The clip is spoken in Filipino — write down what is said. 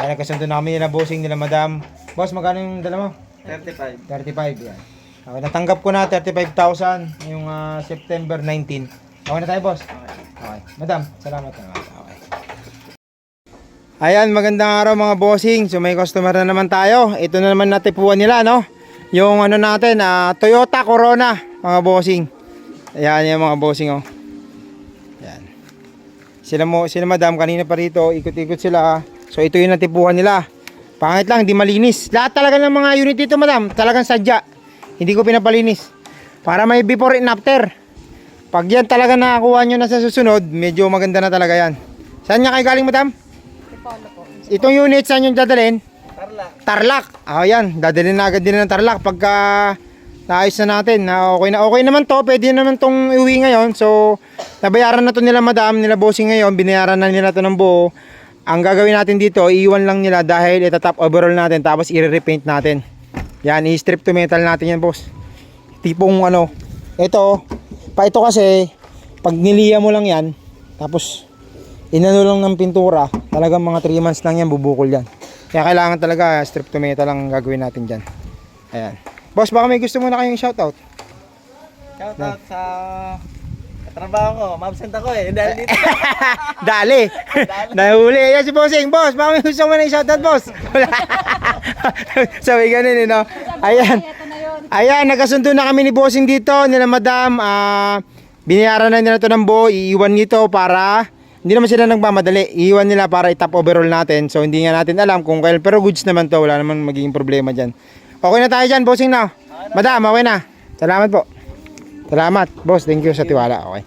Kaya nagkasundo na kami nila bossing nila madam. Boss, magkano yung dala mo? 35. 35 yan. Okay, natanggap ko na 35,000 yung September 19. Okay na tayo, boss? Okay. Madam, salamat naman. Okay. Ayan, magandang araw mga bossing. So may customer na naman tayo. Ito na naman natipuan nila, no? Yung ano natin, Toyota Corona, mga bossing. Ayan yung mga bossing, oh. Ayan. Sila madam, kanina pa rito, ikot-ikot sila. So ito yung natipuan nila. Pangit lang, hindi malinis. Lahat talaga ng mga unit dito, madam, talagang sadya. Hindi ko pinapalinis. Para may before and after. Pag yan talaga nakakuha nyo na sa susunod, medyo maganda na talaga yan. Saan niya kayo galing, madam? Itong unit, saan yung dadalhin? Tarlac. Yan, dadalhin na agad din ng Tarlac. Pagka naayos na natin, okay naman to, pwede naman tong iuwi ngayon. So, nabayaran na to nila madam, nila bossing ngayon, binayaran na nila to ng buo. Ang gagawin natin dito, iiwan lang nila dahil itatop overall natin, tapos i-repaint natin. Yan, i-strip to metal natin yan, boss. Tipong ano, ito kasi, pag niliya mo lang yan, tapos inano lang ng pintura, talagang mga 3 months lang yan, bubukol yan. Kaya kailangan talaga strip to metal lang gagawin natin dyan. Ayan. Boss, baka may gusto mo na kayong shoutout? Shoutout sa katrabaho ko. Ma-absent ako eh. Dahil dito. Dali. Nahuli. Ayan si Bossing. Boss, baka may gusto mo na i-shoutout, boss? Sabi ganun, no? Ayan. Ayan, nagkasundo na kami ni Bossing dito, nila madam. Binayaran na nila ito ng buo. Iiwan nito para... Hindi naman sila nagmamadali. Iiwan nila para i-top overall natin. So hindi nga natin alam kung kailan. Pero goods naman to. Wala naman magiging problema dyan. Okay na tayo dyan, bossing na. Madam, okay na. Salamat po. Salamat, boss. Thank you sa tiwala. Okay.